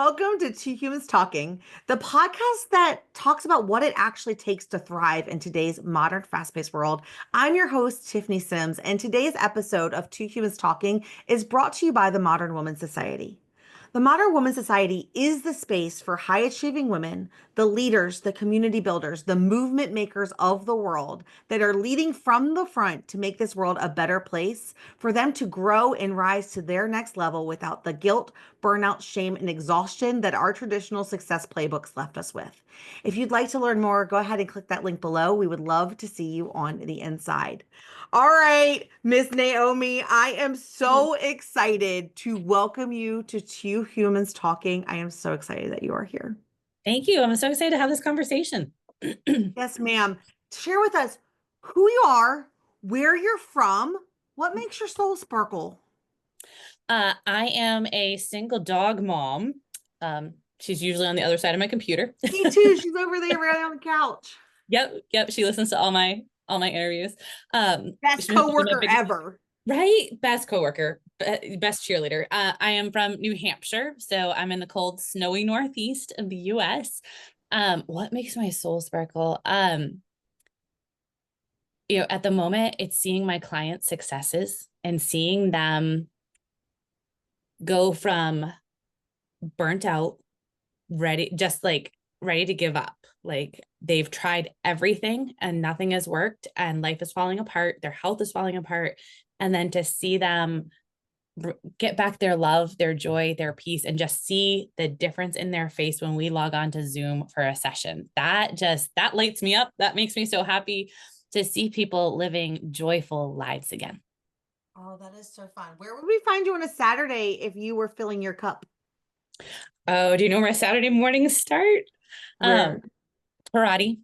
Welcome to Two Humans Talking, the podcast that talks about what it actually takes to thrive in today's modern, fast-paced world. I'm your host, Tiffany Simms, and today's episode of Two Humans Talking is brought to you by the Modern Woman Society. The Modern Woman Society is the space for high-achieving women, the leaders, the community builders, the movement makers of the world that are leading from the front to make this world a better place for them to grow and rise to their next level without the guilt, burnout, shame, and exhaustion that our traditional success playbooks left us with. If you'd like to learn more, go ahead and click that link below. We would love to see you on the inside. All right, Miss Naomi, I am so excited to welcome you to Two Humans Talking. I am so excited that you are here. Thank you. I'm so excited to have this conversation. Yes, ma'am. Share with us who you are, where you're from, what makes your soul sparkle. I am a single dog mom. She's usually on the other side of my computer. Me too. She's over there right on the couch. Yep. She listens to all my interviews. Best coworker ever. Right? Best coworker, best cheerleader. I am from New Hampshire, so I'm in the cold, snowy northeast of the US. What makes my soul sparkle? At the moment, it's seeing my clients' successes and seeing them go from burnt out, ready to give up. Like they've tried everything and nothing has worked and life is falling apart, their health is falling apart, and then to see them get back their love, their joy, their peace, and just see the difference in their face when we log on to Zoom for a session. That lights me up. That makes me so happy to see people living joyful lives again. Oh, that is so fun. Where would we find you on a Saturday if you were filling your cup? Oh, do you know where Saturday mornings start? Where? Karate.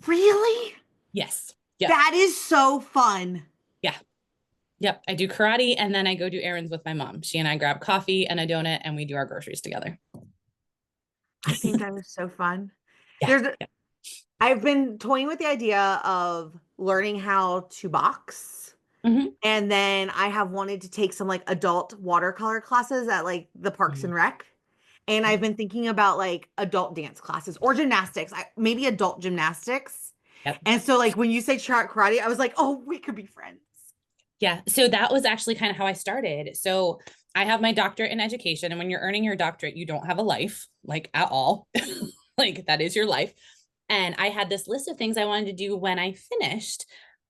Really? Yes. Yep. That is so fun. Yeah. Yep. I do karate and then I go do errands with my mom. She and I grab coffee and a donut and we do our groceries together. I think that is so fun. Yeah. There's I've been toying with the idea of learning how to box. Mm-hmm. And then I have wanted to take some like adult watercolor classes at like the Parks and Rec. And I've been thinking about like adult dance classes or gymnastics, maybe adult gymnastics. Yep. And so like when you say karate, I was like, oh, we could be friends. Yeah. So that was actually kind of how I started. So I have my doctorate in education. And when you're earning your doctorate, you don't have a life like at all. Like that is your life. And I had this list of things I wanted to do when I finished.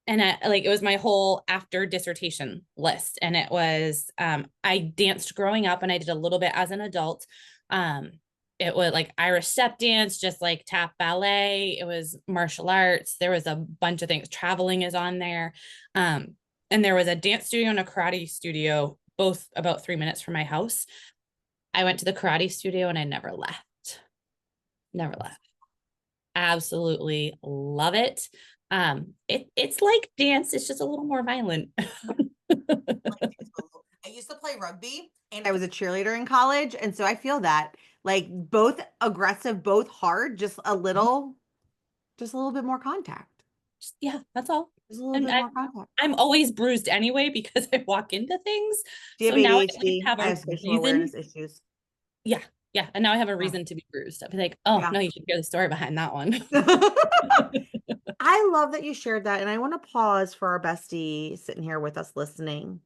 And it was my whole after dissertation list. And it was, I danced growing up and I did a little bit as an adult. It was like Irish step dance, just like tap ballet. It was martial arts. There was a bunch of things. Traveling is on there. And there was a dance studio and a karate studio, both about 3 minutes from my house. I went to the karate studio and I never left. Never left. Absolutely love it. It's like dance. It's just a little more violent. I used to play rugby and I was a cheerleader in college. And so I feel that like both aggressive, both hard, just a little bit more contact. Yeah, that's all. Just a little And bit more contact. I'm always bruised anyway because I walk into things. Do you So have now ADHD? I have I a have spatial reason. awareness issues. Yeah. Yeah. And now I have a Yeah. reason to be bruised. I'll be like, oh, Yeah. no, you should hear the story behind that one. I love that you shared that. And I want to pause for our bestie sitting here with us listening.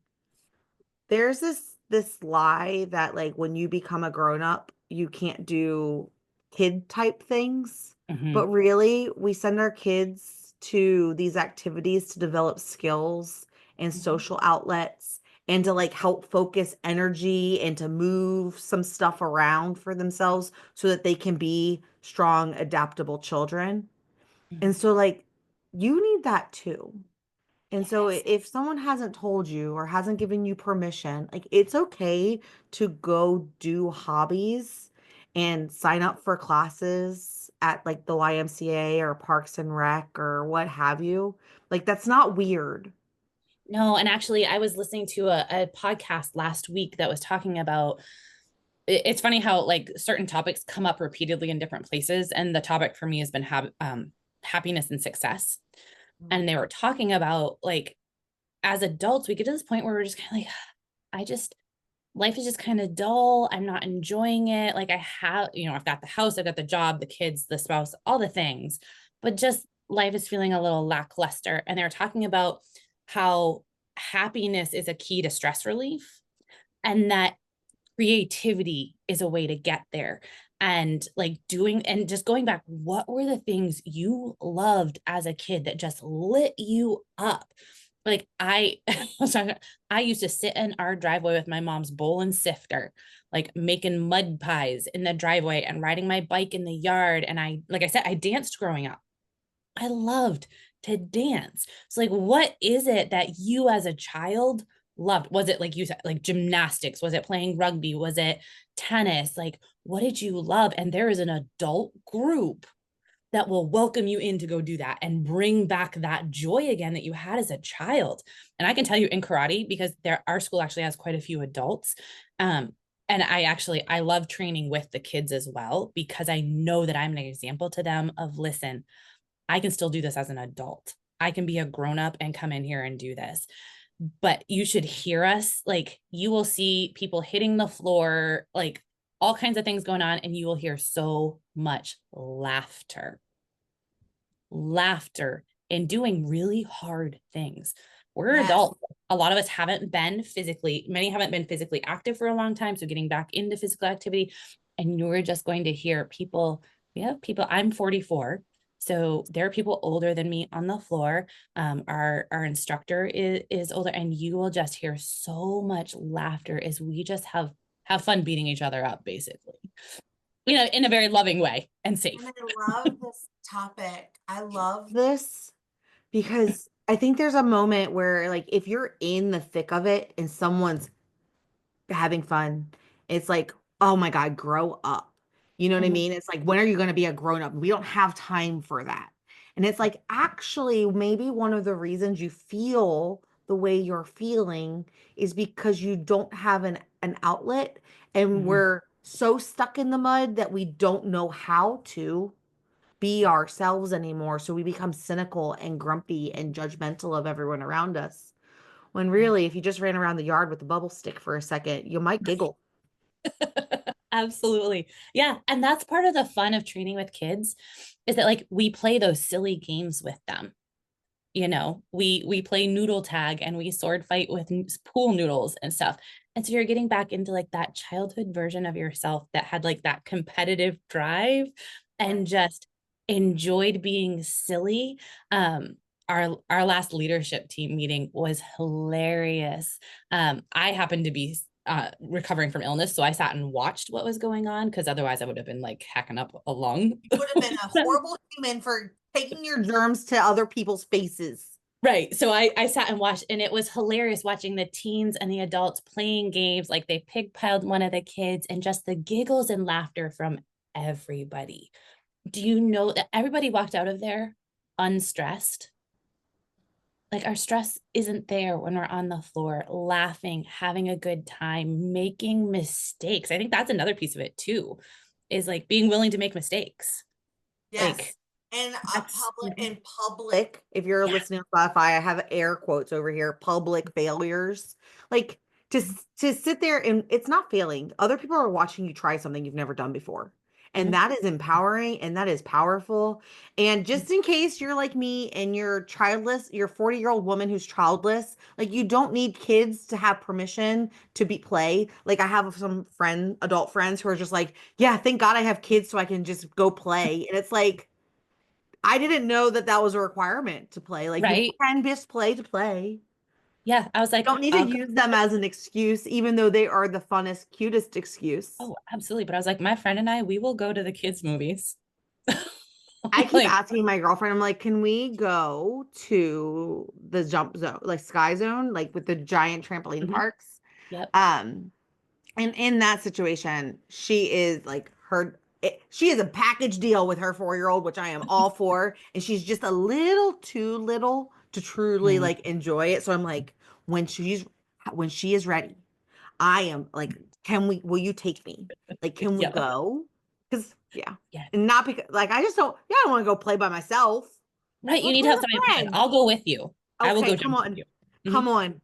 There's this lie that like when you become a grown up, you can't do kid type things. Mm-hmm. But really, we send our kids to these activities to develop skills and social outlets and to like help focus energy and to move some stuff around for themselves so that they can be strong, adaptable children. And so like you need that too. And so Yes. if someone hasn't told you or hasn't given you permission, like it's okay to go do hobbies and sign up for classes at like the YMCA or Parks and Rec or what have you. Like that's not weird. No, and actually, I was listening to a podcast last week that was talking about it's funny how like certain topics come up repeatedly in different places. And the topic for me has been happiness and success. And they were talking about like as adults, we get to this point where we're just kind of like, I just life is just kind of dull. I'm not enjoying it. Like I have, I've got the house, I've got the job, the kids, the spouse, all the things, but just life is feeling a little lackluster. And they're talking about how happiness is a key to stress relief and that creativity is a way to get there. And like doing and just going back, what were the things you loved as a kid that just lit you up? Like I used to sit in our driveway with my mom's bowl and sifter, like making mud pies in the driveway and riding my bike in the yard. And like I said, I danced growing up. I loved to dance. So like, what is it that you as a child loved? Was it like you said, like gymnastics? Was it playing rugby? Was it tennis? Like, what did you love? And there is an adult group that will welcome you in to go do that and bring back that joy again that you had as a child. And I can tell you in karate, because our school actually has quite a few adults. And I love training with the kids as well, because I know that I'm an example to them of, listen, I can still do this as an adult. I can be a grown up and come in here and do this. But you should hear us. Like, you will see people hitting the floor, like all kinds of things going on, and you will hear so much laughter and doing really hard things. We're Yes. adults. A lot of us many haven't been physically active for a long time. So getting back into physical activity, and you're just going to hear people. We have people, I'm 44. So there are people older than me on the floor. Our instructor is older, and you will just hear so much laughter as we just have fun beating each other up, basically, in a very loving way and safe. And I love this topic. I love this because I think there's a moment where, like, if you're in the thick of it and someone's having fun, it's like, oh my God, grow up. You know what I Mhm. mean? It's like, when are you going to be a grown up? We don't have time for that. And it's like, actually, maybe one of the reasons you feel the way you're feeling is because you don't have an outlet, and Mhm. we're so stuck in the mud that we don't know how to be ourselves anymore. So we become cynical and grumpy and judgmental of everyone around us. When Yeah. really, if you just ran around the yard with a bubble stick for a second, you might giggle. Absolutely. Yeah. And that's part of the fun of training with kids, is that like we play those silly games with them. We play noodle tag and we sword fight with pool noodles and stuff. And so you're getting back into like that childhood version of yourself that had like that competitive drive and just enjoyed being silly. Our last leadership team meeting was hilarious. I happened to be recovering from illness, so I sat and watched what was going on, because otherwise I would have been like hacking up along. You would have been a horrible human for taking your germs to other people's faces. Right. So I sat and watched, and it was hilarious watching the teens and the adults playing games. Like they pigpiled one of the kids, and just the giggles and laughter from everybody. Do you know that everybody walked out of there unstressed? Like our stress isn't there when we're on the floor, laughing, having a good time, making mistakes. I think that's another piece of it too, is like being willing to make mistakes. Like Yes. And that's, public, if you're yeah, listening on Spotify, I have air quotes over here, public failures. Like, to sit there, and it's not failing. Other people are watching you try something you've never done before. And mhm, that is empowering and that is powerful. And just in case you're like me and you're childless, you're a 40-year-old woman who's childless, like, you don't need kids to have permission to be play. Like, I have some adult friends who are just like, yeah, thank God I have kids so I can just go play. And it's like, I didn't know that that was a requirement to play. Like, you right. can just play to play. Yeah. I was You like, don't need to use them as an excuse, even though they are the funnest, cutest excuse. oh, absolutely. But I was like, my friend and I, we will go to the kids' movies. I keep Like, asking my girlfriend, I'm like, can we go to the jump zone, like Sky Zone, like with the giant trampoline mhm, parks? yep. Um, and in that situation, she is like she is a package deal with her 4-year-old, which I am all for. And she's just a little too little to truly Mhm. like enjoy it. So I'm like, when she's when she is ready, I am like, will you take me? Like, can we Yeah. go? Because yeah. Yeah. And not because like I don't want to go play by myself. Right. I You want to need play to have with somebody to play with. a friend. I'll go with you. I will Okay, go come jump with on. you. Come Mhm. on.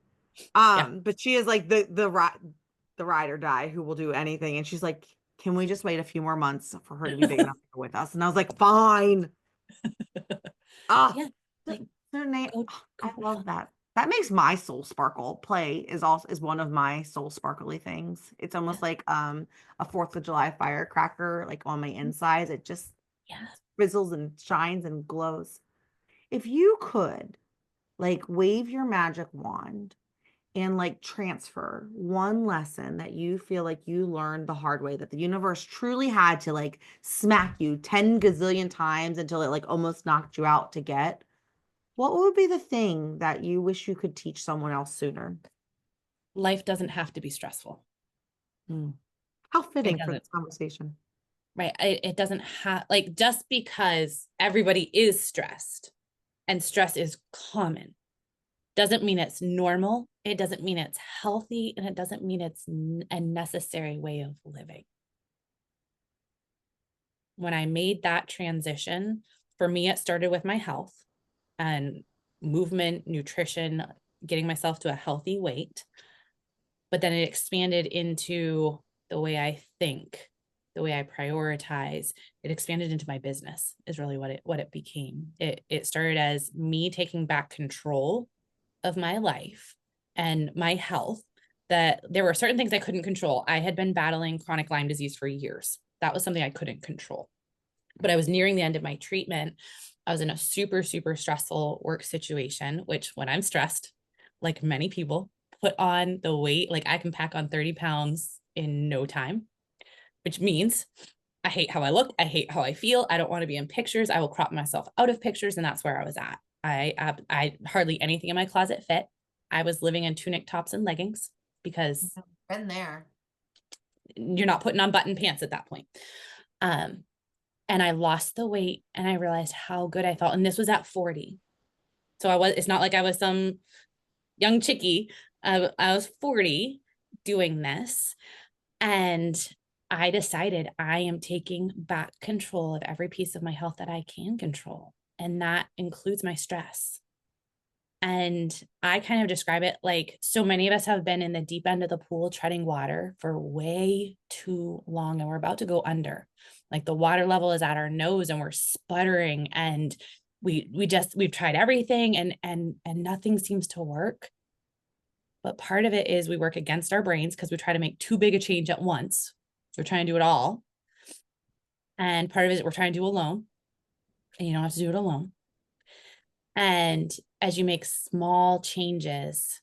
Yeah. But she is like the the ride or die who will do anything. And she's like, can we just wait a few more months for her to be big enough to go with us? And I was like, fine. Ah, Yeah. so, Like so I go for love fun. that. That makes my soul sparkle. Play is one of my soul sparkly things. It's Yeah. almost like a 4th of July firecracker, like on my insides. It just Yeah. fizzles and shines and glows. If you could like wave your magic wand and like transfer one lesson that you feel like you learned the hard way, that the universe truly had to like smack you 10 gazillion times until it like almost knocked you out to get, what would be the thing that you wish you could teach someone else sooner? Life doesn't have to be stressful. Hmm. How It fitting for doesn't. this conversation. Right. It doesn't have, like, just because everybody is stressed and stress is common doesn't mean it's normal. It doesn't mean it's healthy. And it doesn't mean it's a necessary way of living. When I made that transition, for me, it started with my health and movement, nutrition, getting myself to a healthy weight. But then it expanded into the way I think, the way I prioritize. It expanded into my business is really what it became. It started as me taking back control of my life and my health, that there were certain things I couldn't control. I had been battling chronic Lyme disease for years. That was something I couldn't control. But I was nearing the end of my treatment. I was in a super, super stressful work situation, which when I'm stressed, like many people, put on the weight. Like I can pack on 30 pounds in no time, which means I hate how I look. I hate how I feel. I don't want to be in pictures. I will crop myself out of pictures. And that's where I was at. I hardly anything in my closet fit. I was living in tunic tops and leggings because Been there. you're not putting on button pants at that point. Um, and I lost the weight and I realized how good I felt. And this was at 40. So it's not like I was some young chickie. I was 40 doing this. And I decided I am taking back control of every piece of my health that I can control. And that includes my stress. And I kind of describe it like so many of us have been in the deep end of the pool treading water for way too long, and we're about to go under. Like the water level is at our nose and we're sputtering, and we've tried everything and nothing seems to work. But part of it is we work against our brains because we try to make too big a change at once. So we're trying to do it all. And part of it is we're trying to do alone. And you don't have to do it alone. And as you make small changes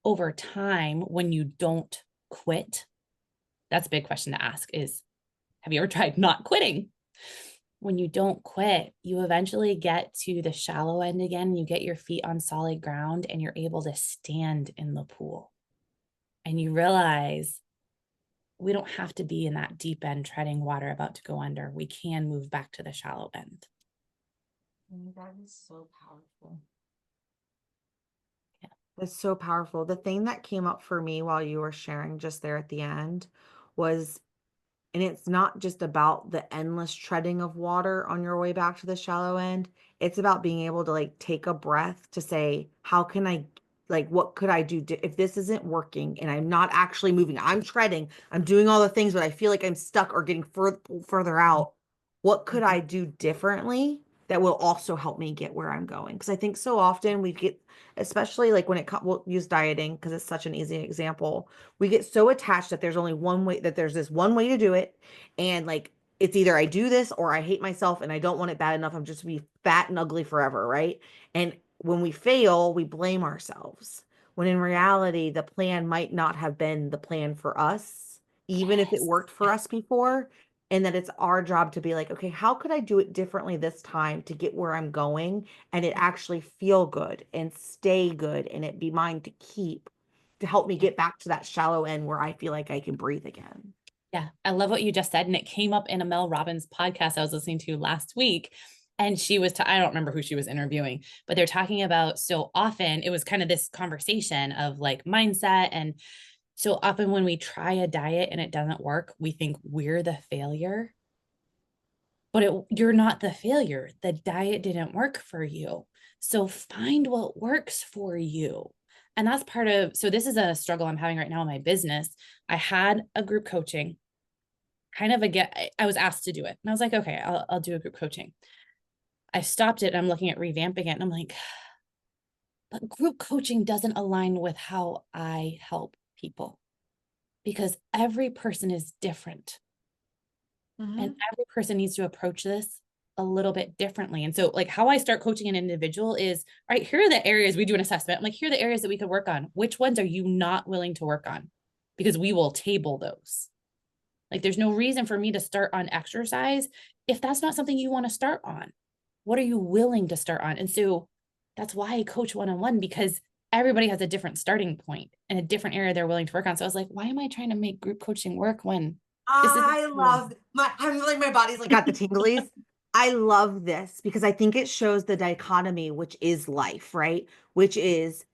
over time, when you don't quit, that's a big question to ask is, have you ever tried not quitting? When you don't quit, you eventually get to the shallow end again. You get your feet on solid ground and you're able to stand in the pool. And you realize we don't have to be in that deep end treading water about to go under. We can move back to the shallow end. That is so powerful. Yeah. That's so powerful. The thing that came up for me while you were sharing just there at the end was, and it's not just about the endless treading of water on your way back to the shallow end. It's about being able to like take a breath to say, how can I, like, what could I do if this isn't working and I'm not actually moving? I'm treading, I'm doing all the things, but I feel like I'm stuck or getting further out. What could I do differently that will also help me get where I'm going? Because I think so often we get, especially like when we'll use dieting because it's such an easy example. We get so attached that there's only one way, that there's this one way to do it. And like, it's either I do this or I hate myself and I don't want it bad enough. I'm just to be fat and ugly forever. Right. And when we fail, we blame ourselves. When in reality, the plan might not have been the plan for us, even if it Yes. worked for us before. And that it's our job to be like, okay, how could I do it differently this time to get where I'm going and it actually feel good and stay good and it be mine to keep, to help me Yeah. get back to that shallow end where I feel like I can breathe again. Yeah. I love what you just said. And it came up in a Mel Robbins podcast I was listening to last week. And she was, I don't remember who she was interviewing, but they're talking about, so often it was kind of this conversation of like mindset. And so often when we try a diet and it doesn't work, we think we're the failure, but you're not the failure. The diet didn't work for you. So find what works for you. And that's part of, so this is a struggle I'm having right now in my business. I had a group coaching kind of again. I was asked to do it and I was like, okay, I'll do a group coaching. I stopped it and I'm looking at revamping it and I'm like, but group coaching doesn't align with how I help people because every person is different and Mhm. every person needs to approach this a little bit differently. And so like how I start coaching an individual is, all right, here are the areas we do an assessment. I'm like, here are the areas that we could work on. Which ones are you not willing to work on? Because we will table those. Like there's no reason for me to start on exercise if that's not something you want to start on. What are you willing to start on? And so that's why I coach one-on-one, because everybody has a different starting point and a different area they're willing to work on. So I was like, why am I trying to make group coaching work when this isn't I love I'm like, my body's like got the tinglies. I love this because I think it shows the dichotomy, which is life, right? Which is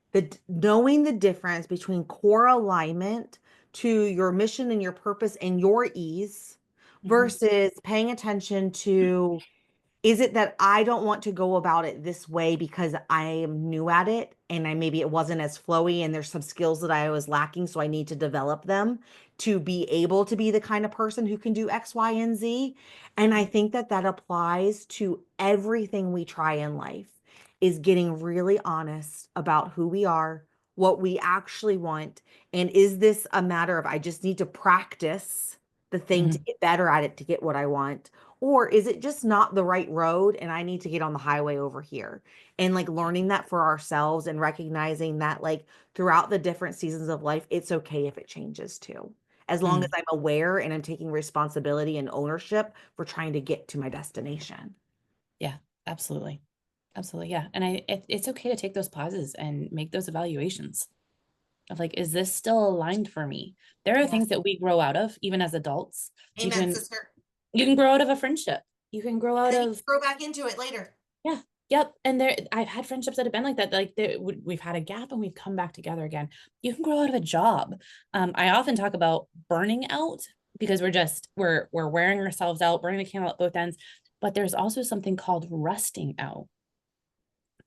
knowing the difference between core alignment to your mission and your purpose and your ease Mhm. versus paying attention to, is it that I don't want to go about it this way because I am new at it and maybe it wasn't as flowy and there's some skills that I was lacking, so I need to develop them to be able to be the kind of person who can do X, Y, and Z. And I think that that applies to everything we try in life, is getting really honest about who we are, what we actually want, and is this a matter of I just need to practice the thing to Mhm. get better at it to get what I want? Or is it just not the right road and I need to get on the highway over here? And like learning that for ourselves and recognizing that like throughout the different seasons of life, it's okay if it changes too. As long as Mm. I'm aware and I'm taking responsibility and ownership for trying to get to my destination. Yeah, absolutely. Absolutely. Yeah. And it's okay to take those pauses and make those evaluations of like, is this still aligned for me? There are things Yes. that we grow out of, even as adults. You Amen, can, sister. you can grow out of a friendship. You can grow And out then you of, throw back into it later. yeah, yep. And there, I've had friendships that have been like that. Like we've had a gap and we've come back together again. You can grow out of a job. I often talk about burning out because we're wearing ourselves out, burning the candle at both ends. But there's also something called rusting out,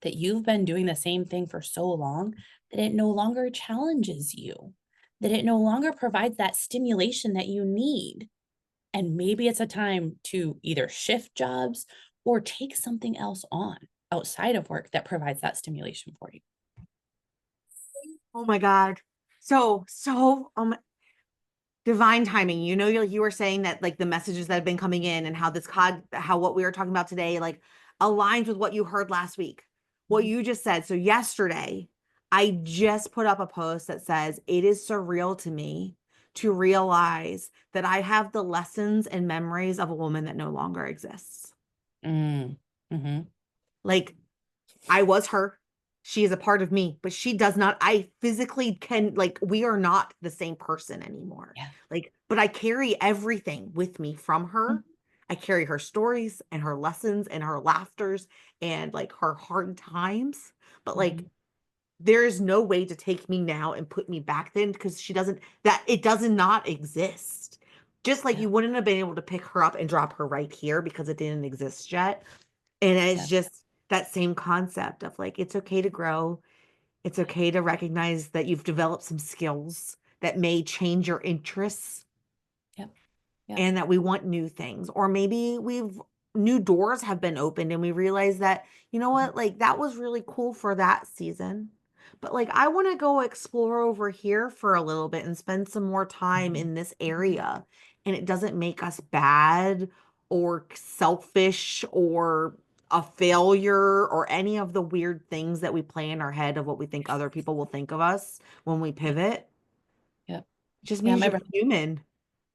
that you've been doing the same thing for so long that it no longer challenges you, that it no longer provides that stimulation that you need. And maybe it's a time to either shift jobs or take something else on outside of work that provides that stimulation for you. Oh my God. So divine timing. You know, you were saying that like the messages that have been coming in and how how what we were talking about today, like aligns with what you heard last week, what Mhm. you just said. So yesterday, I just put up a post that says, it is surreal to me to realize that I have the lessons and memories of a woman that no longer exists. Mm. Mm-hmm. Like I was her. She is a part of me, but she does not. I physically can, like, we are not the same person anymore. Yeah. Like, but I carry everything with me from Mhm. her. I carry her stories and her lessons and her laughters and like her hard times. But like, Mhm. there is no way to take me now and put me back then because that it does not exist. Just like Yeah. you wouldn't have been able to pick her up and drop her right here because it didn't exist yet. And it's Yeah. just that same concept of like, it's okay to grow. It's okay to recognize that you've developed some skills that may change your interests Yep. Yep. and that we want new things. Or maybe new doors have been opened and we realize that, you know Mhm. what, like that was really cool for that season. But like, I want to go explore over here for a little bit and spend some more time Mhm. in this area. And it doesn't make us bad or selfish or a failure or any of the weird things that we play in our head of what we think other people will think of us when we Yeah. pivot. Yep. It just Yeah. means you're human.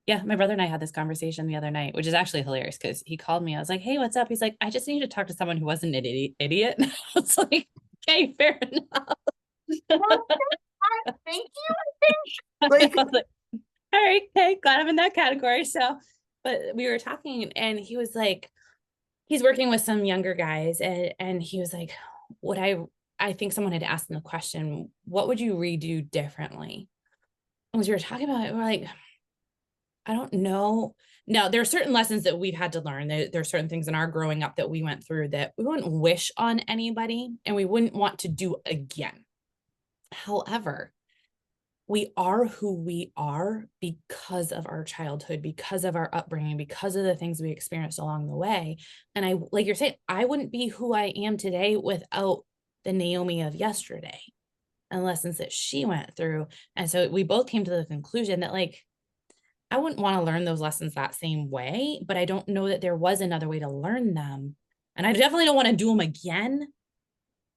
Yeah, my brother and I had this conversation the other night, which is actually hilarious because he called me. I was like, "Hey, what's up?" He's like, "I just need to talk to someone who wasn't an idiot." I was like, "Okay, fair enough." Thank you. I Like, was like, "All right, okay, glad I'm in that category." So, but we were talking, and he was like, he's working with some younger guys, and he was like, "What I think someone had asked him the question, what would you redo differently?" And as we were talking about it, we're like, I don't know. Now, there are certain lessons that we've had to learn. There are certain things in our growing up that we went through that we wouldn't wish on anybody and we wouldn't want to do again. However, we are who we are because of our childhood, because of our upbringing, because of the things we experienced along the way. And I, like you're saying, I wouldn't be who I am today without the Naomi of yesterday and lessons that she went through. And so we both came to the conclusion that, like, I wouldn't want to learn those lessons that same way, but I don't know that there was another way to learn them. And I definitely don't want to do them again,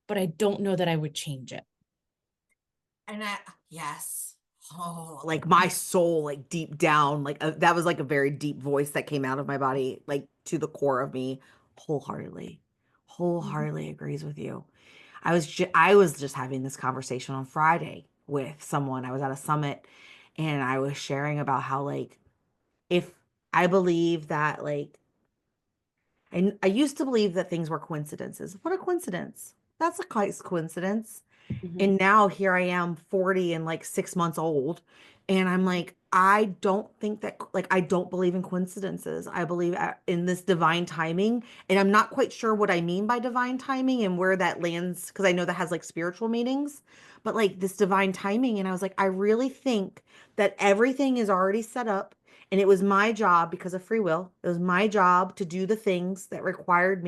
but I don't know that I would change it. And yes. Oh, like my soul, like deep down, like that was like a very deep voice that came out of my body, like to the core of me, wholeheartedly, Mhm. wholeheartedly agrees with you. I was just having this conversation on Friday with someone. I was at a summit and I was sharing about how like if I believe that like I used to believe that things were coincidences. What a coincidence. That's a nice coincidence. Mhm. And now here I am 40 and like 6 months old. And I'm like, I don't think that, like, I don't believe in coincidences. I believe in this divine timing. And I'm not quite sure what I mean by divine timing and where that lands, because I know that has like spiritual meanings, but like this divine timing. And I was like, I really think that everything is already set up. And it was my job because of free will. It was my job to do the things that required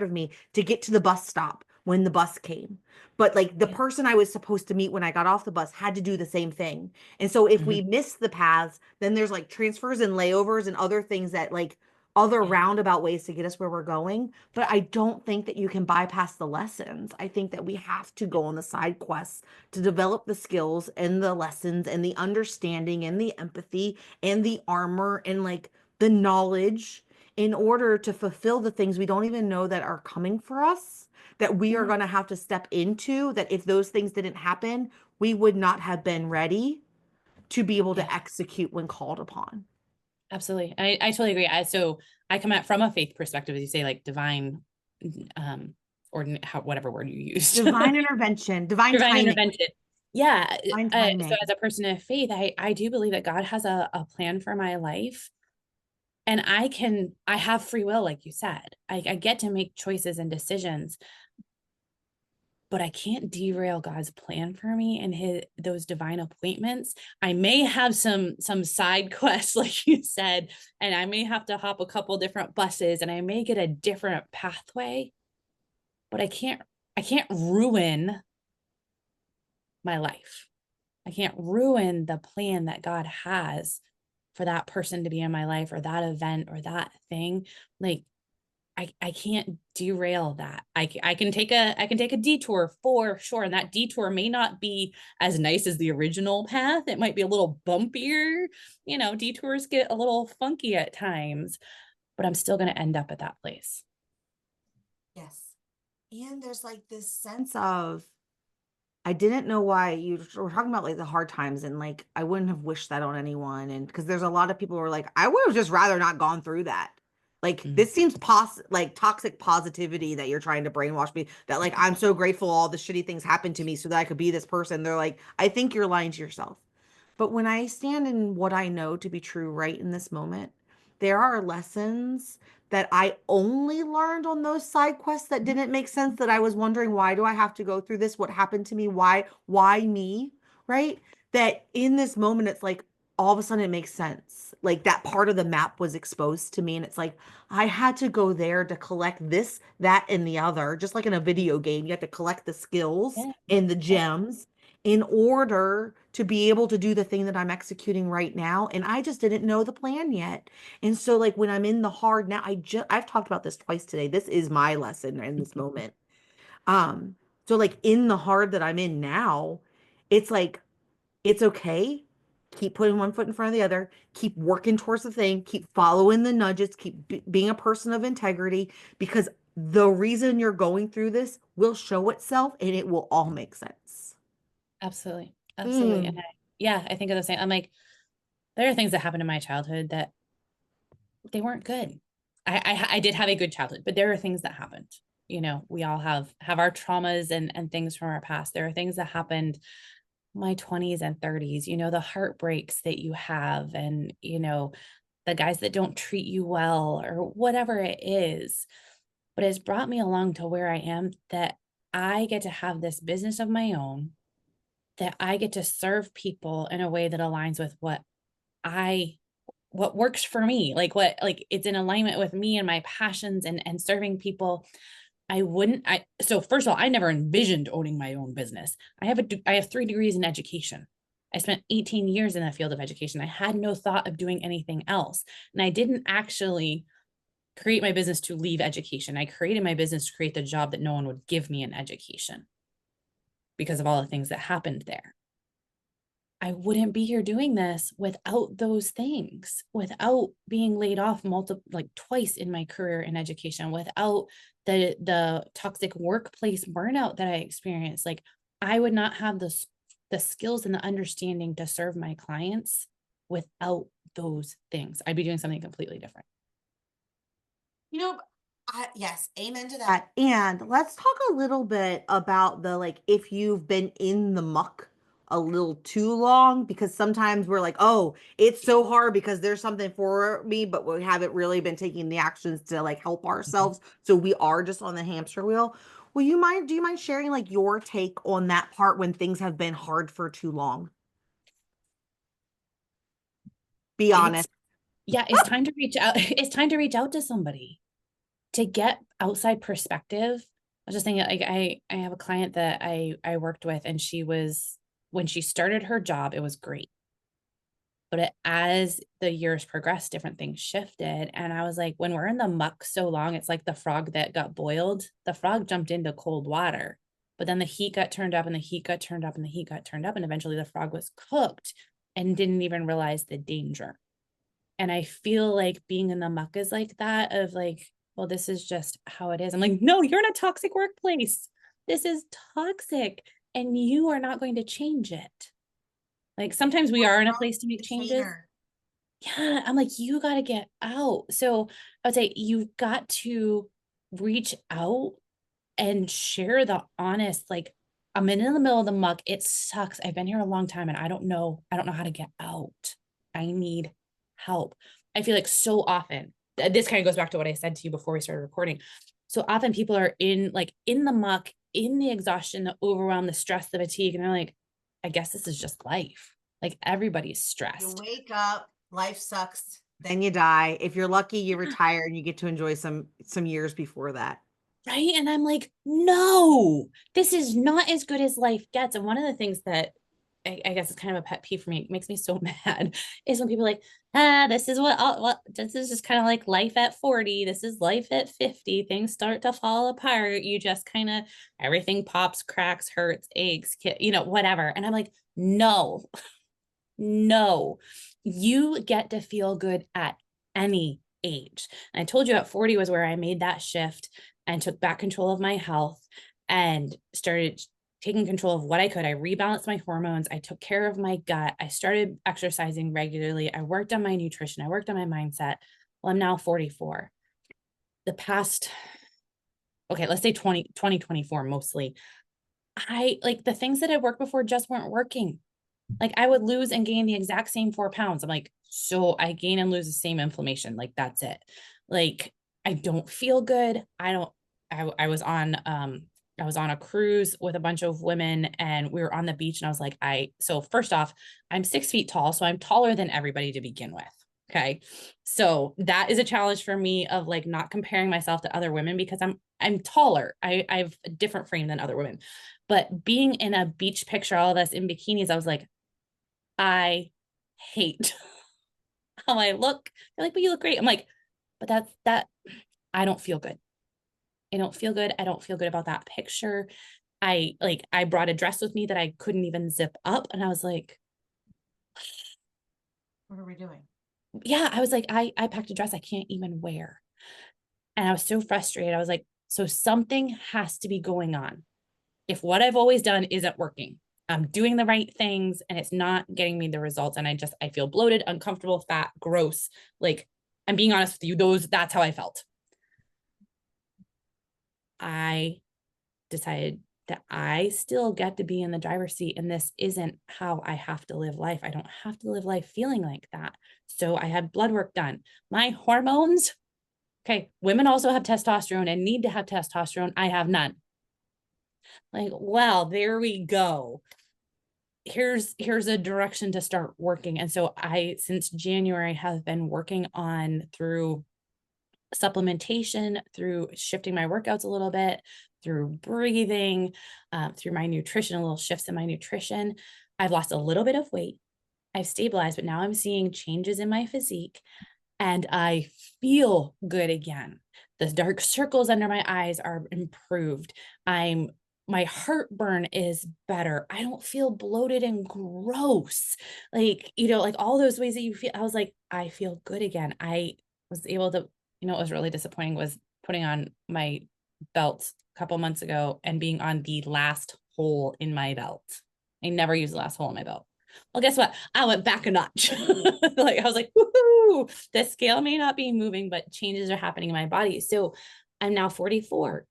of me to get to the bus stop when the bus came, but like the Yeah. person I was supposed to meet when I got off the bus had to do the same thing. And so if Mhm. we miss the paths, then there's like transfers and layovers and other things that like other Yeah. roundabout ways to get us where we're going. But I don't think that you can bypass the lessons. I think that we have to go on the side quests to develop the skills and the lessons and the understanding and the empathy and the armor and like the knowledge in order to fulfill the things we don't even know that are coming for us, that we are Mhm. going to have to step into, that if those things didn't happen, we would not have been ready to be able Yeah. to execute when called upon. Absolutely. I totally agree. So I come at from a faith perspective, as you say, like divine, um, or whatever word you used, Divine intervention, divine divine timing, intervention. Yeah. divine So timing. as a person of faith, I do believe that God has a plan for my life, and I have free will, like you said. I get to make choices and decisions, but I can't derail God's plan for me and his those divine appointments. I may have some side quests, like you said, and I may have to hop a couple different buses and I may get a different pathway, but I can't ruin my life. I can't ruin the plan that God has for that person to be in my life or that event or that thing. Like I can't derail that. I can take a detour for sure, and that detour may not be as nice as the original path. It might be a little bumpier. Detours get a little funky at times, but I'm still going to end up at that place. Yes. And there's like this sense of, I didn't know why you were talking about like the hard times and like I wouldn't have wished that on anyone. And because there's a lot of people who are like, I would have just rather not gone through that. Like Mm. this seems like toxic positivity that you're trying to brainwash me that like I'm so grateful all the shitty things happened to me so that I could be this person. They're like, I think you're lying to yourself. But when I stand in what I know to be true right in this moment, there are lessons that I only learned on those side quests that didn't make sense, that I was wondering, why do I have to go through this? What happened to me? Why me? Right? That in this moment, it's like all of a sudden it makes sense. Like that part of the map was exposed to me. And it's like, I had to go there to collect this, that, and the other. Just like in a video game, you have to collect the skills Yeah. and the Yeah. gems in order to be able to do the thing that I'm executing right now. And I just didn't know the plan yet. And so like when I'm in the hard now, I've talked about this twice today. This is my lesson in this moment. Um, so like in the hard that I'm in now, it's like it's okay. Keep putting one foot in front of the other. Keep working towards the thing. Keep following the nudges. Keep being a person of integrity, because the reason you're going through this will show itself and it will all make sense. Absolutely. Absolutely. And Mm. yeah, I think of the same. I'm like, there are things that happened in my childhood that they weren't good. I did have a good childhood, but there are things that happened. We all have our traumas and things from our past. There are things that happened my 20s and 30s, the heartbreaks that you have, and the guys that don't treat you well or whatever it is. But it's brought me along to where I am, that I get to have this business of my own. that I get to serve people in a way that aligns with what works for me, like it's in alignment with me and my passions and serving people. So first of all, I never envisioned owning my own business. I have 3 degrees in education. I spent 18 years in that field of education. I had no thought of doing anything else. And I didn't actually create my business to leave education. I created my business to create the job that no one would give me in education because of all the things that happened there. I wouldn't be here doing this without those things, without being laid off twice in my career in education, without the toxic workplace burnout that I experienced. Like, I would not have the skills and the understanding to serve my clients without those things. I'd be doing something completely different. You know, yes, amen to that. And let's talk a little bit about the like if you've been in the muck a little too long, because sometimes we're like, oh, it's so hard because there's something for me, but we haven't really been taking the actions to like help Mhm. ourselves. So we are just on the hamster wheel. Do you mind sharing like your take on that part when things have been hard for too long? Be It's honest. Yeah, it's time to reach out. It's time to reach out to somebody to get outside perspective. I was just thinking, like, I have a client that I worked with, and when she started her job, it was great. But as the years progressed, different things shifted. And I was like, when we're in the muck so long, it's like the frog that got boiled. The frog jumped into cold water, but then the heat got turned up and the heat got turned up and the heat got turned up. And eventually the frog was cooked and didn't even realize the danger. And I feel like being in the muck is like that of like, well, this is just how it is. I'm like, no, you're in a toxic workplace. This is toxic and you are not going to change it. Like sometimes we are in a place to make changes. Container. Yeah, I'm like, you got to get out. So I would say you've got to reach out and share the honest, like, I'm in the middle of the muck. It sucks. I've been here a long time and I don't know how to get out. I need help. I feel like so often, this kind of goes back to what I said to you before we started recording. So often people are in the muck, in the exhaustion, the overwhelm, the stress, the fatigue, and they're like, I guess this is just life. Like everybody's You stressed. wake up, life sucks, then you die. If you're lucky, you retire and you get to enjoy some years before that. Right. And I'm like, no, this is not as good as life gets. And one of the things that I guess is kind of a pet peeve for me, it makes me so mad, is when people are like, this is just kind of like life at 40. This is life at 50. Things start to fall apart. You just kind of, everything pops, cracks, hurts, aches, whatever. And I'm like, no, no, you get to feel good at any age. And I told you at 40 was where I made that shift and took back control of my health and started taking control of what I could. I rebalanced my hormones. I took care of my gut. I started exercising regularly. I worked on my nutrition. I worked on my mindset. Well, I'm now 44. The past, okay, let's say 2024 mostly. I like the things that I worked before just weren't working. Like I would lose and gain the exact same 4 pounds. I'm like, so I gain and lose the same inflammation. Like that's it. Like I don't feel good. I I was on a cruise with a bunch of women and we were on the beach and I was like, so first off, I'm 6 feet tall. So I'm taller than everybody to begin with. Okay. So that is a challenge for me of like not comparing myself to other women because I'm taller. I have a different frame than other women. But being in a beach picture, all of us in bikinis, I was like, I hate how I look. They're like, but you look great. I'm like, but I don't feel good. I don't feel good. I don't feel good about that picture. I brought a dress with me that I couldn't even zip up. And I was like, What are we doing? yeah, I was like, I packed a dress I can't even wear. And I was so frustrated. I was like, so something has to be going on. If what I've always done isn't working, I'm doing the right things and it's not getting me the results. And I feel bloated, uncomfortable, fat, gross. Like I'm being honest with you, that's how I felt. I decided that I still get to be in the driver's seat and this isn't how I have to live life. I don't have to live life feeling like that. So I had blood work done. My hormones, okay, women also have testosterone and need to have testosterone. I have none. Like, well, there we go. here's a direction to start working. And so I, since January, have been working on through supplementation, through shifting my workouts a little bit, through breathing, through my nutrition, little shifts in my nutrition. I've lost a little bit of weight. I've stabilized, but now I'm seeing changes in my physique and I feel good again. The dark circles under my eyes are improved. My heartburn is better. I don't feel bloated and gross. Like, like all those ways that you feel. I was like, I feel good again. I was able to, what was really disappointing was putting on my belt a couple months ago and being on the last hole in my belt. I never use the last hole in my belt. Well, guess what? I went back a notch. Like I was like, woohoo, the scale may not be moving, but changes are happening in my body. So I'm now 44,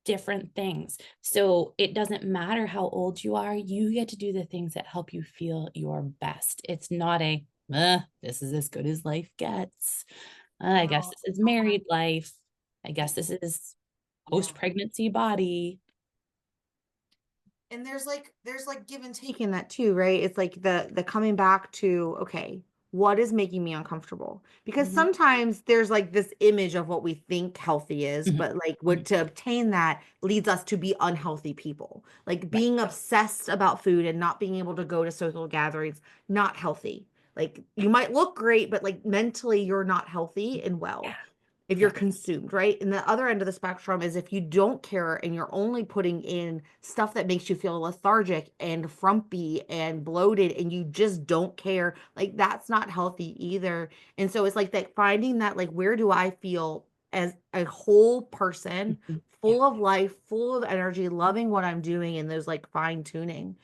different things. So it doesn't matter how old you are, you get to do the things that help you feel your best. It's not this is as good as life gets. I guess this is married life. I guess this is post-pregnancy body. And there's like give and take in that too, right? It's like the coming back to, okay, what is making me uncomfortable? Because Mhm. sometimes there's like this image of what we think healthy is, Mhm. but like Mhm. what to obtain that leads us to be unhealthy people. Like Right. being obsessed about food and not being able to go to social gatherings, not healthy. Like you might look great, but like mentally you're not healthy and well Yeah. if you're Yeah. consumed, right? And the other end of the spectrum is if you don't care and you're only putting in stuff that makes you feel lethargic and frumpy and bloated and you just don't care, like that's not healthy either. And so it's like that finding that, like, where do I feel as a whole person, Mhm. Yeah. full of life, full of energy, loving what I'm doing, and those like fine tuning.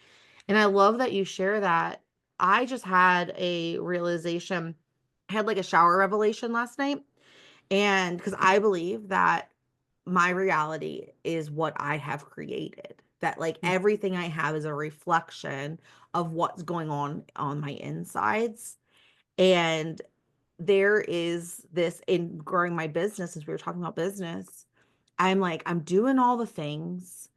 And I love that you share that. I just had a realization, I had like a shower revelation last night. And because I believe that my reality is what I have created, that like Mhm. everything I have is a reflection of what's going on my insides. And there is this in growing my business, as we were talking about business, I'm like, I'm doing all the things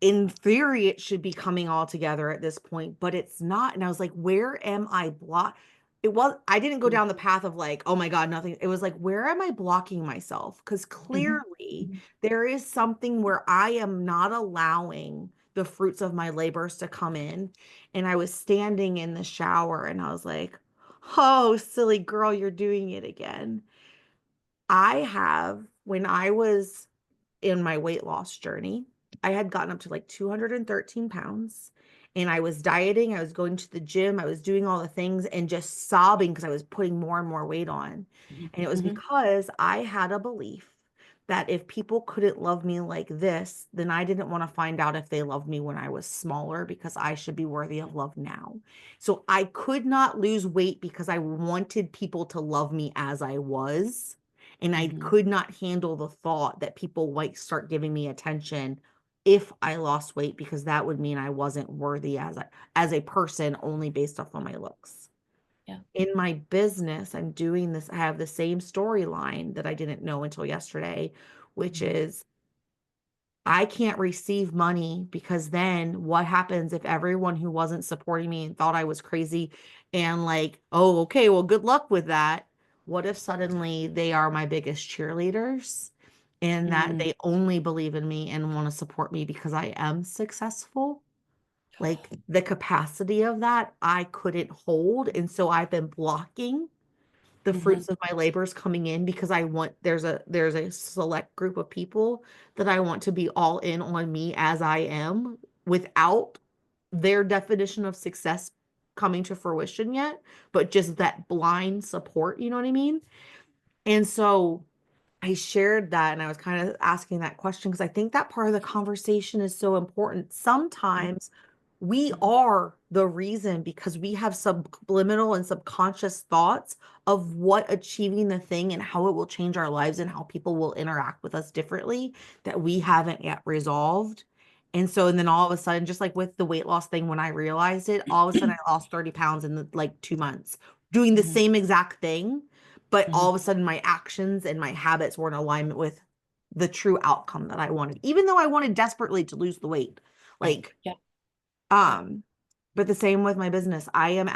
in theory it should be coming all together at this point, but it's not. And I was like, where am I blocked? It was, I didn't go down the path of like, oh my God, nothing. It was like, where am I blocking myself? Because Mhm. clearly Mhm. there is something where I am not allowing the fruits of my labors to come in. And I was standing in the shower and I was like, oh, silly girl, you're doing it again. I have, when I was in my weight loss journey, I had gotten up to like 213 pounds and I was dieting. I was going to the gym. I was doing all the things and just sobbing because I was putting more and more weight on. Mhm. And it was Mhm. because I had a belief that if people couldn't love me like this, then I didn't want to find out if they loved me when I was smaller because I should be worthy of love now. So I could not lose weight because I wanted people to love me as I was. And I Mhm. could not handle the thought that people might start giving me attention if I lost weight because that would mean I wasn't worthy as a person only based off of my looks. Yeah. In my business, I'm doing this. I have the same storyline that I didn't know until yesterday, which Mhm. is I can't receive money because then what happens if everyone who wasn't supporting me and thought I was crazy and like, oh, okay, well, good luck with that. What if suddenly they are my biggest cheerleaders and that Mhm. they only believe in me and want to support me because I am successful? Like the capacity of that, I couldn't hold. And so I've been blocking the Mhm. fruits of my labors coming in because I want there's a select group of people that I want to be all in on me as I am without their definition of success coming to fruition yet, but just that blind support, you know what I mean? And so I shared that and I was kind of asking that question because I think that part of the conversation is so important. Sometimes we Mhm. are the reason because we have subliminal and subconscious thoughts of what achieving the thing and how it will change our lives and how people will interact with us differently that we haven't yet resolved. And so, and then all of a sudden, just like with the weight loss thing, when I realized it, all of a sudden I lost 30 pounds in like 2 months doing the Mhm. same exact thing. But all Mhm. of a sudden, my actions and my habits were in alignment with the true outcome that I wanted, even though I wanted desperately to lose the weight. Right. Like, Yeah. Yeah. um, But the same with my business. I have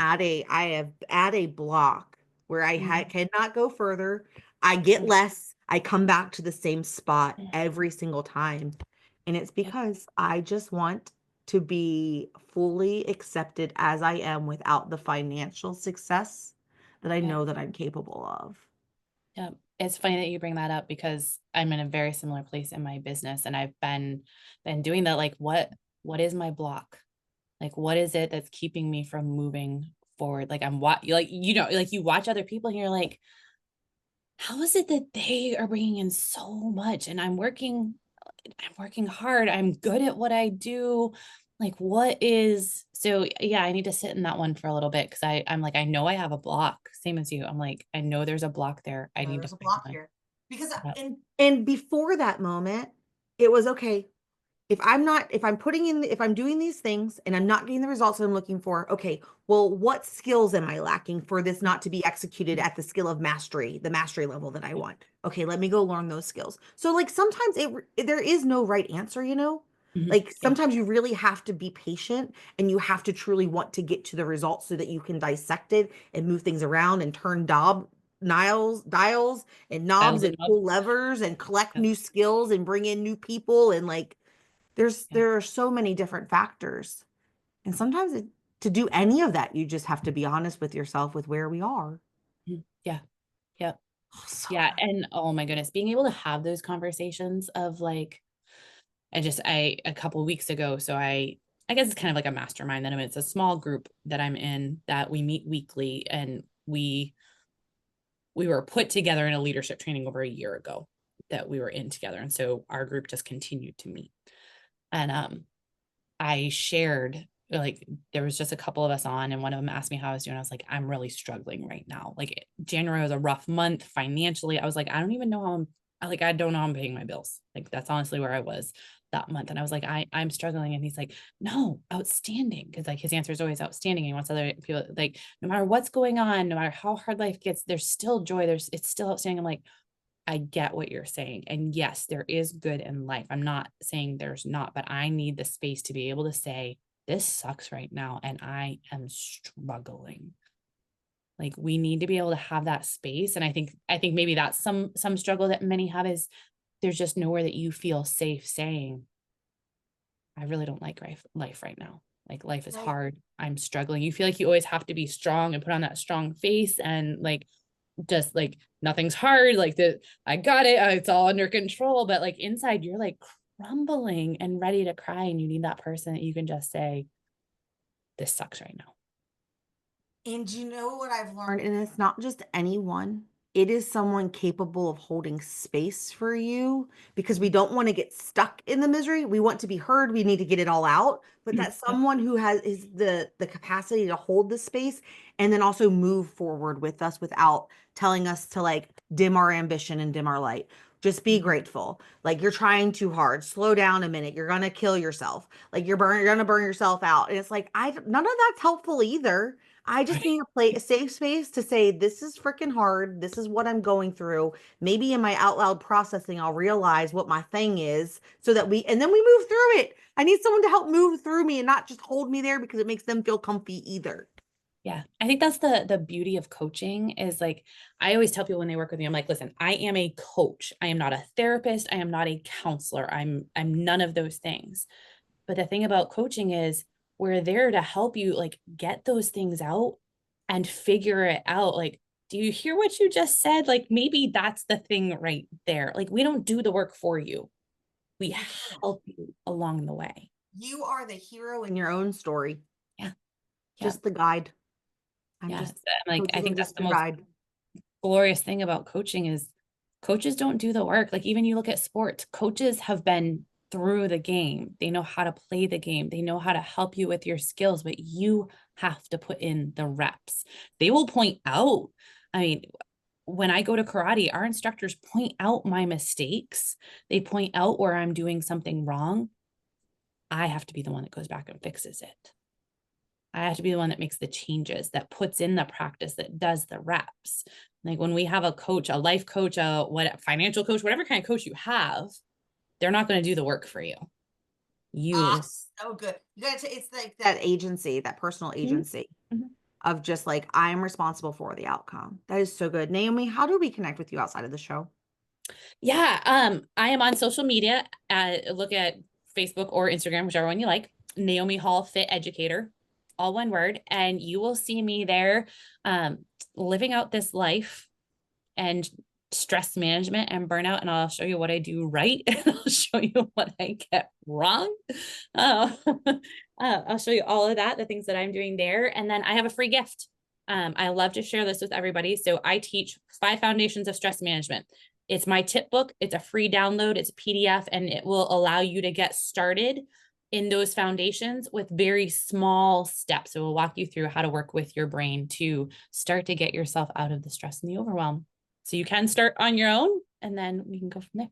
at a block where cannot go further. I get less. I come back to the same spot every single time. And it's Yep. because I just want to be fully accepted as I am without the financial success that I Yep. know that I'm capable of. Yep. It's funny that you bring that up because I'm in a very similar place in my business, and I've been doing that. Like, what is my block? Like, what is it that's keeping me from moving forward? Like, like you watch other people and you're like, how is it that they are bringing in so much and I'm working hard. I'm good at what I do. Like, what is so yeah, I need to sit in that one for a little bit because I'm like, I know I have a block, same as you. I'm like, I know there's a block there. I No, need to there's a find block one. here. Because Yep. and before that moment, it was okay. If I'm doing these things and I'm not getting the results that I'm looking for, okay, well, what skills am I lacking for this not to be executed at the skill of mastery, the mastery level that I want? Okay, let me go learn those skills. So like sometimes there is no right answer, you know? Mhm. Like Yeah. sometimes you really have to be patient and you have to truly want to get to the results so that you can dissect it and move things around and turn dials and knobs Dials it and up. pull levers and collect Yep. new skills and bring in new people and like Yeah. there are so many different factors. And sometimes to do any of that, you just have to be honest with yourself with where we are. Mhm. Yeah. Yep. Oh, so Yeah. And oh my goodness, being able to have those conversations of like, I a couple weeks ago, so I guess it's kind of like a mastermind that I'm in. It's a small group that I'm in that we meet weekly, and we were put together in a leadership training over a year ago that we were in together. And so our group just continued to meet. And I shared, like, there was just a couple of us on, and one of them asked me how I was doing. I was like, I'm really struggling right now. Like, January was a rough month financially. I was like, I don't even know how I don't know how I'm paying my bills. Like, that's honestly where I was that month. And I was like, I'm struggling. And he's like, no, outstanding. Cause like his answer is always outstanding. And he wants other people, like, no matter what's going on, no matter how hard life gets, there's still joy. It's still outstanding. I'm like, I get what you're saying. And yes, there is good in life. I'm not saying there's not, but I need the space to be able to say, this sucks right now and I am struggling. Like, we need to be able to have that space. And I think maybe that's some struggle that many have is there's just nowhere that you feel safe saying, I really don't like life right now. Like, life is right. hard. I'm struggling. You feel like you always have to be strong and put on that strong face and like just like nothing's hard, like the I got it, it's all under control, but like inside you're like crumbling and ready to cry, and you need that person that you can just say, this sucks right now. And you know what I've learned? And it's not just anyone. It is someone capable of holding space for you because we don't want to get stuck in the misery. We want to be heard. We need to get it all out. But that's Yep. someone who has is the capacity to hold the space and then also move forward with us without telling us to like dim our ambition and dim our light. Just be grateful. Like you're trying too hard. Slow down a minute. You're gonna kill yourself. Like you're gonna burn yourself out. And it's like none of that's helpful either. I just need a safe space to say, this is freaking hard. This is what I'm going through. Maybe in my out loud processing, I'll realize what my thing is so that and then we move through it. I need someone to help move through me and not just hold me there because it makes them feel comfy either. Yeah, I think that's the beauty of coaching is like I always tell people when they work with me, I'm like, listen, I am a coach. I am not a therapist. I am not a counselor. I'm none of those things. But the thing about coaching is we're there to help you like get those things out and figure it out. Like, do you hear what you just said? Like, maybe that's the thing right there. Like, we don't do the work for you. We We don't. help you along the way. You are the hero in your own story, Yeah. Yeah. just the guide. I'm Yeah. just, So I'm like, I coaches are think that's just the your most guide. glorious thing about coaching is coaches don't do the work. Like, even you look at sports, coaches have been through the game. They know how to play the game. They know how to help you with your skills, but you have to put in the reps. They will point out, I mean, when I go to karate, our instructors point out my mistakes. They point out where I'm doing something wrong. I have to be the one that goes back and fixes it. I have to be the one that makes the changes, that puts in the practice, that does the reps. Like, when we have a coach, a life coach, a financial coach, whatever kind of coach you have, they're not going to do the work for you. Ah, You. so good. You got to, it's like that agency, that personal Mhm, agency mhm. of just like, I'm responsible for the outcome. That is so good. Naomi, how do we connect with you outside of the show? Yeah, I am on social media. Look at Facebook or Instagram, whichever one you like. Naomi Hall Fit Educator, all one word, and you will see me there, um, living out this life and stress management and burnout. And I'll show you what I do right, and I'll show you what I get wrong. Uh, I'll show you all of that, the things that I'm doing there, and then I have a free gift. I love to share this with everybody. So I teach 5 foundations of stress management. It's my tip book. It's a free download. It's a PDF, and it will allow you to get started in those foundations with very small steps. It will walk you through how to work with your brain to start to get yourself out of the stress and the overwhelm. So you can start on your own, and then we can go from there.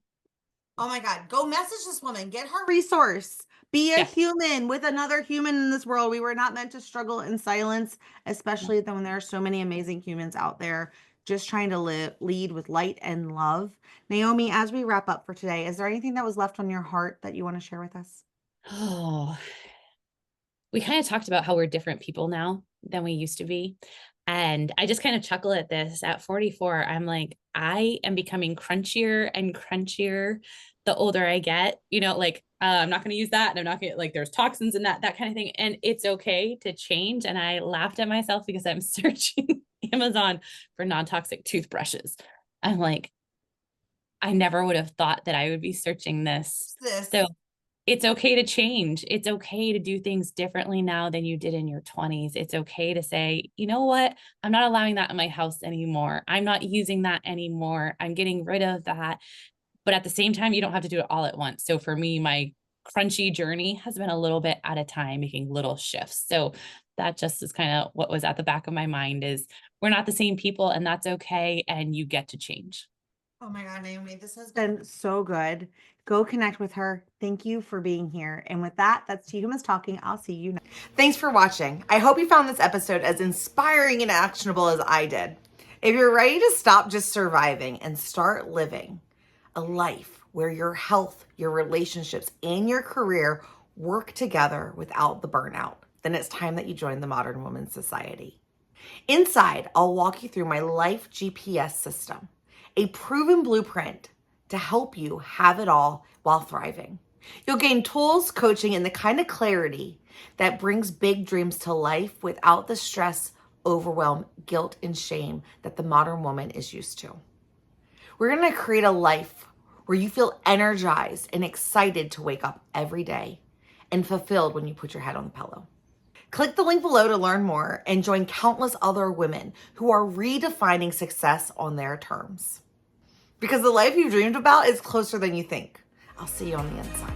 Oh my God, go message this woman, get her resource. Be a Yeah. human with another human in this world. We were not meant to struggle in silence, No. especially when there are so many amazing humans out there just trying to lead with light and love. Naomi, as we wrap up for today, is there anything that was left on your heart that you want to share with us? Oh, we kind of talked about how we're different people now than we used to be. And I just kind of chuckle at this. At 44, I'm like, I am becoming crunchier and crunchier the older I get. Like, I'm not going to use that. And I'm not going to, like, there's toxins in that kind of thing. And it's okay to change. And I laughed at myself because I'm searching Amazon for non toxic toothbrushes. I'm like, I never would have thought that I would be searching this. So This. it's okay to change. It's okay to do things differently now than you did in your 20s. It's okay to say, you know what? I'm not allowing that in my house anymore. I'm not using that anymore. I'm getting rid of that. But at the same time, you don't have to do it all at once. So for me, my crunchy journey has been a little bit at a time, making little shifts. So that just is kind of what was at the back of my mind is we're not the same people, and that's okay. And you get to change. Oh my God, Naomi, this has been so good. Go connect with her. Thank you for being here. And with that, that's Two Humans Talking. I'll see you next. Thanks for watching. I hope you found this episode as inspiring and actionable as I did. If you're ready to stop just surviving and start living a life where your health, your relationships, and your career work together without the burnout, then it's time that you join the Modern Women's Society. Inside, I'll walk you through my life GPS system, a proven blueprint to help you have it all while thriving. You'll gain tools, coaching, and the kind of clarity that brings big dreams to life without the stress, overwhelm, guilt, and shame that the modern woman is used to. We're going to create a life where you feel energized and excited to wake up every day and fulfilled when you put your head on the pillow. Click the link below to learn more and join countless other women who are redefining success on their terms. Because the life you've dreamed about is closer than you think. I'll see you on the inside.